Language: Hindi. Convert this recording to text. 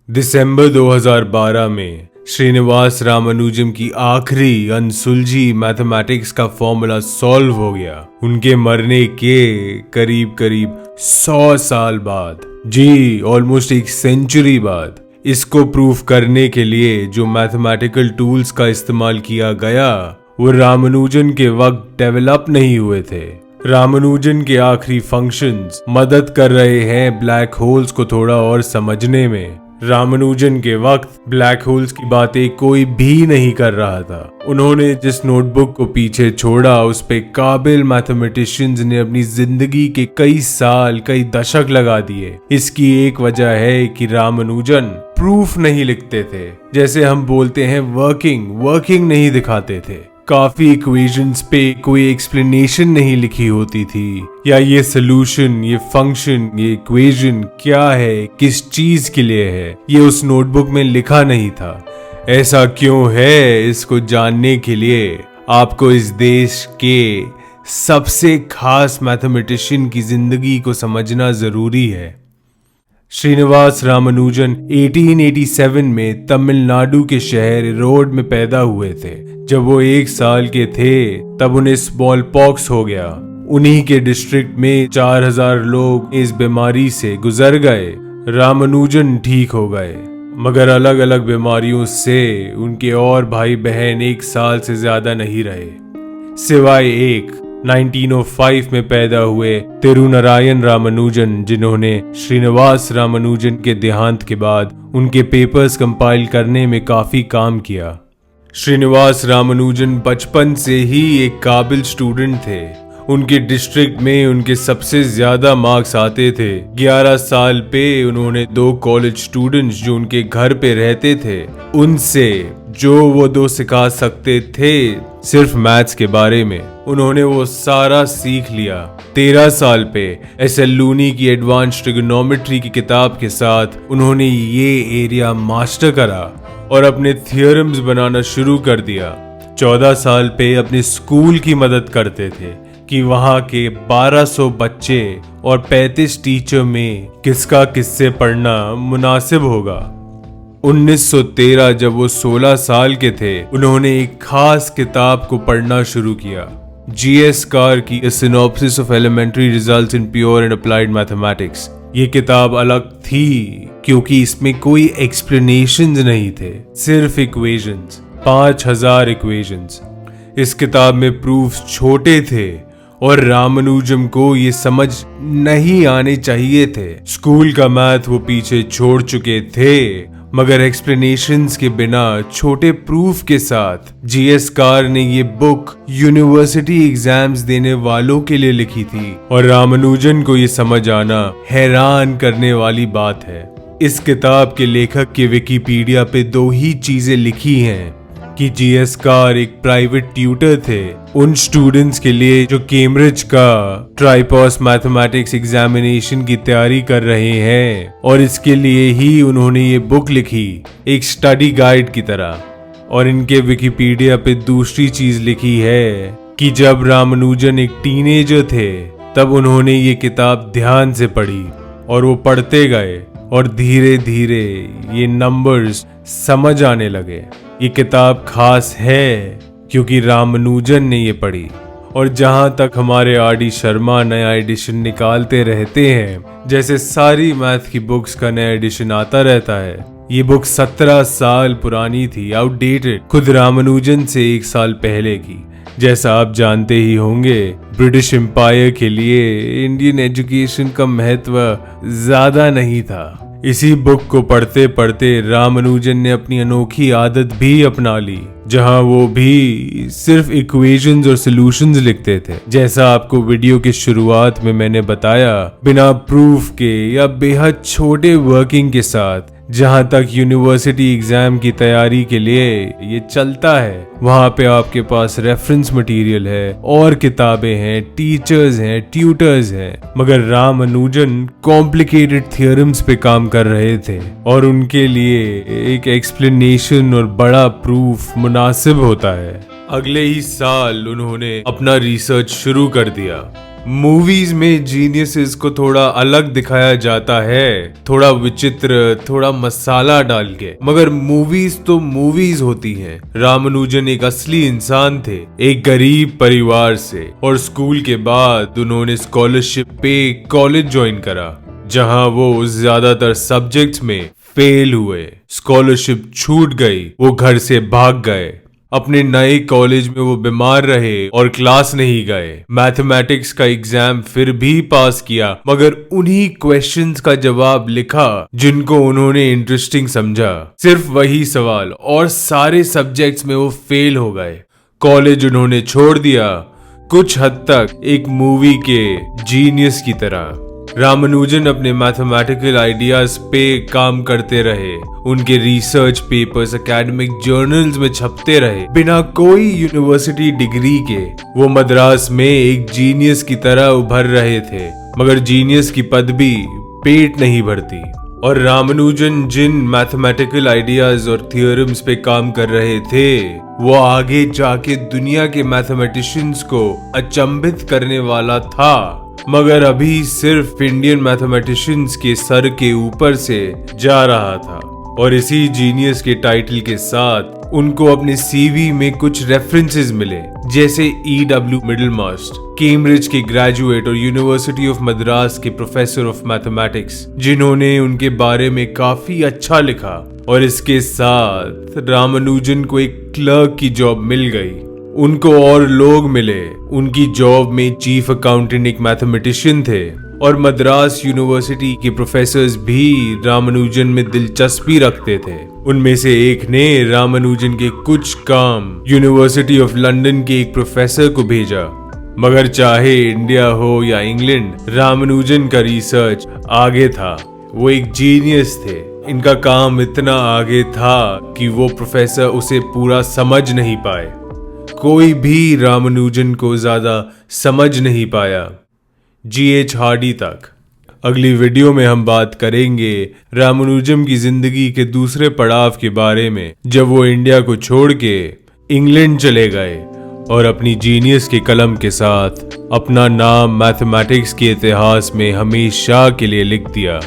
दिसंबर 2012 में श्रीनिवास रामानुजन की आखिरी अनसुलझी मैथमेटिक्स का फॉर्मूला सॉल्व हो गया, उनके मरने के करीब करीब 100 साल बाद। जी, ऑलमोस्ट एक सेंचुरी बाद। इसको प्रूफ करने के लिए जो मैथमेटिकल टूल्स का इस्तेमाल किया गया वो रामानुजन के वक्त डेवलप नहीं हुए थे। रामानुजन के आखिरी फंक्शंस मदद कर रहे हैं ब्लैक होल्स को थोड़ा और समझने में। रामानुजन के वक्त ब्लैक होल्स की बातें कोई भी नहीं कर रहा था। उन्होंने जिस नोटबुक को पीछे छोड़ा उस पे काबिल मैथमेटिशियंस ने अपनी जिंदगी के कई साल, कई दशक लगा दिए। इसकी एक वजह है कि रामानुजन प्रूफ नहीं लिखते थे, जैसे हम बोलते हैं वर्किंग नहीं दिखाते थे। काफी इक्वेशंस पे कोई एक्सप्लेनेशन नहीं लिखी होती थी, या ये सोल्यूशन, ये फंक्शन, ये इक्वेशन क्या है, किस चीज के लिए है, ये उस नोटबुक में लिखा नहीं था। ऐसा क्यों है, इसको जानने के लिए आपको इस देश के सबसे खास मैथमेटिशियन की जिंदगी को समझना जरूरी है। श्रीनिवास रामानुजन 1887 में तमिलनाडु के शहर इरोड में पैदा हुए थे। जब वो 1 साल के थे तब उन्हें स्मॉल पॉक्स हो गया। उन्हीं के डिस्ट्रिक्ट में 4000 लोग इस बीमारी से गुजर गए। रामानुजन ठीक हो गए, मगर अलग अलग बीमारियों से उनके और भाई बहन 1 साल से ज्यादा नहीं रहे, सिवाय एक 1905 में पैदा हुए तिरुनारायण रामानुजन, जिन्होंने श्रीनिवास रामानुजन के देहांत के बाद उनके पेपर्स कंपाइल करने में काफी काम किया। श्रीनिवास रामानुजन बचपन से ही एक काबिल स्टूडेंट थे। उनके डिस्ट्रिक्ट में उनके सबसे ज्यादा मार्क्स आते थे। 11 साल पे उन्होंने 2 कॉलेज स्टूडेंट्स जो उनके घर पे रहते थे, उनसे जो वो 2 सिखा सकते थे सिर्फ मैथ्स के बारे में, उन्होंने वो सारा सीख लिया। 13 साल पे एस.एल. लूनी की एडवांस ट्रिगोनोमेट्री की किताब के साथ उन्होंने ये एरिया मास्टर करा और अपने थियोरम्स बनाना शुरू कर दिया। 14 साल पे अपने स्कूल की मदद करते थे कि वहां के 1200 बच्चे और 35 टीचर में किसका किससे पढ़ना मुनासिब होगा। 1913 जब वो 16 साल के थे, उन्होंने एक खास किताब को पढ़ना शुरू किया, G.S. कार की A Synopsis of Elementary Results in Pure and Applied Mathematics। ये किताब अलग थी क्योंकि इसमें कोई एक्सप्लेनेशंस नहीं थे, सिर्फ इक्वेशंस, 5000 इक्वेशंस। इस किताब में प्रूफ्स छोटे थे और रामानुजन को ये समझ नहीं आने चाहिए थे। स्कूल का मैथ वो पीछे छोड़ चुके थे, मगर एक्सप्लेनेशंस के बिना छोटे प्रूफ के साथ G.S. कार ने ये बुक यूनिवर्सिटी एग्जाम्स देने वालों के लिए लिखी थी और रामानुजन को ये समझ आना हैरान करने वाली बात है। इस किताब के लेखक के विकिपीडिया पे 2 ही चीजें लिखी हैं कि G.S. कार एक प्राइवेट ट्यूटर थे उन स्टूडेंट्स के लिए जो कैम्ब्रिज का ट्राइपॉस मैथमेटिक्स एग्जामिनेशन की तैयारी कर रहे हैं, और इसके लिए ही उन्होंने ये बुक लिखी, एक स्टडी गाइड की तरह। और इनके विकिपीडिया पे दूसरी चीज लिखी है कि जब रामानुजन एक टीनेजर थे तब उन्होंने ये किताब ध्यान से पढ़ी और वो पढ़ते गए और धीरे धीरे ये नंबर्स समझ आने लगे। ये किताब खास है क्योंकि रामानुजन ने ये पढ़ी। और जहां तक हमारे आर.डी. शर्मा नया एडिशन निकालते रहते हैं, जैसे सारी मैथ की बुक्स का नया एडिशन आता रहता है, ये बुक 17 साल पुरानी थी, आउटडेटेड, खुद रामानुजन से 1 साल पहले की। जैसा आप जानते ही होंगे, ब्रिटिश एम्पायर के लिए इंडियन एजुकेशन का महत्व ज्यादा नहीं था। इसी बुक को पढ़ते पढ़ते रामानुजन ने अपनी अनोखी आदत भी अपना ली, जहां वो भी सिर्फ इक्वेशंस और सॉल्यूशंस लिखते थे। जैसा आपको वीडियो की शुरुआत में मैंने बताया, बिना प्रूफ के या बेहद छोटे वर्किंग के साथ जहां तक यूनिवर्सिटी एग्जाम की तैयारी के लिए ये चलता है, वहां पे आपके पास रेफरेंस मटेरियल है और किताबें हैं, टीचर्स हैं, ट्यूटर्स हैं, मगर रामानुजन कॉम्प्लिकेटेड थ्योरम्स पे काम कर रहे थे और उनके लिए एक एक्सप्लेनेशन और बड़ा प्रूफ मुनासिब होता है। अगले ही साल उन्होंने अपना रिसर्च शुरू कर दिया मूवीज में जीनियसेस को थोड़ा अलग दिखाया जाता है, थोड़ा विचित्र, थोड़ा मसाला डाल के, मगर मूवीज तो मूवीज होती हैं। रामानुजन एक असली इंसान थे, एक गरीब परिवार से, और स्कूल के बाद उन्होंने स्कॉलरशिप पे कॉलेज ज्वाइन करा, जहां वो ज्यादातर सब्जेक्ट्स में फेल हुए। स्कॉलरशिप छूट गई, वो घर से भाग गए। अपने नए कॉलेज में वो बीमार रहे और क्लास नहीं गए। मैथमेटिक्स का एग्जाम फिर भी पास किया, मगर उन्हीं क्वेश्चंस का जवाब लिखा जिनको उन्होंने इंटरेस्टिंग समझा। सिर्फ वही सवाल, और सारे सब्जेक्ट्स में वो फेल हो गए। कॉलेज उन्होंने छोड़ दिया, कुछ हद तक एक मूवी के जीनियस की तरह। रामानुजन अपने मैथमेटिकल आइडियाज पे काम करते रहे। उनके रिसर्च पेपर्स एकेडमिक जर्नल्स में छपते रहे। बिना कोई यूनिवर्सिटी डिग्री के वो मद्रास में एक जीनियस की तरह उभर रहे थे, मगर जीनियस की पदवी पेट नहीं भरती। और रामानुजन जिन मैथमेटिकल आइडियाज और थियोरम्स पे काम कर रहे थे, वो आगे जाके दुनिया के मैथमेटिशियंस को अचंभित करने वाला था, मगर अभी सिर्फ इंडियन मैथमेटिशियंस के सर के ऊपर से जा रहा था। और इसी जीनियस के टाइटल के साथ उनको अपने सीवी में कुछ रेफरेंसेस मिले, जैसे E.W. मिडलमास्ट, कैम्ब्रिज के ग्रेजुएट और यूनिवर्सिटी ऑफ मद्रास के प्रोफेसर ऑफ मैथमेटिक्स, जिन्होंने उनके बारे में काफी अच्छा लिखा। और इसके साथ रामानुजन को एक क्लर्क की जॉब मिल गई। उनको और लोग मिले। उनकी जॉब में चीफ अकाउंटेंट एक मैथमेटिशियन थे, और मद्रास यूनिवर्सिटी के प्रोफेसर्स भी रामानुजन में दिलचस्पी रखते थे। उनमें से एक ने रामानुजन के कुछ काम यूनिवर्सिटी ऑफ लंदन के एक प्रोफेसर को भेजा। मगर चाहे इंडिया हो या इंग्लैंड, रामानुजन का रिसर्च आगे था। वो एक जीनियस थे। इनका काम इतना आगे था कि वो प्रोफेसर उसे पूरा समझ नहीं पाए। कोई भी रामानुजन को ज्यादा समझ नहीं पाया, G.H. हार्डी तक। अगली वीडियो में हम बात करेंगे रामानुजन की जिंदगी के दूसरे पड़ाव के बारे में, जब वो इंडिया को छोड़ के इंग्लैंड चले गए और अपनी जीनियस के कलम के साथ अपना नाम मैथमेटिक्स के इतिहास में हमेशा के लिए लिख दिया।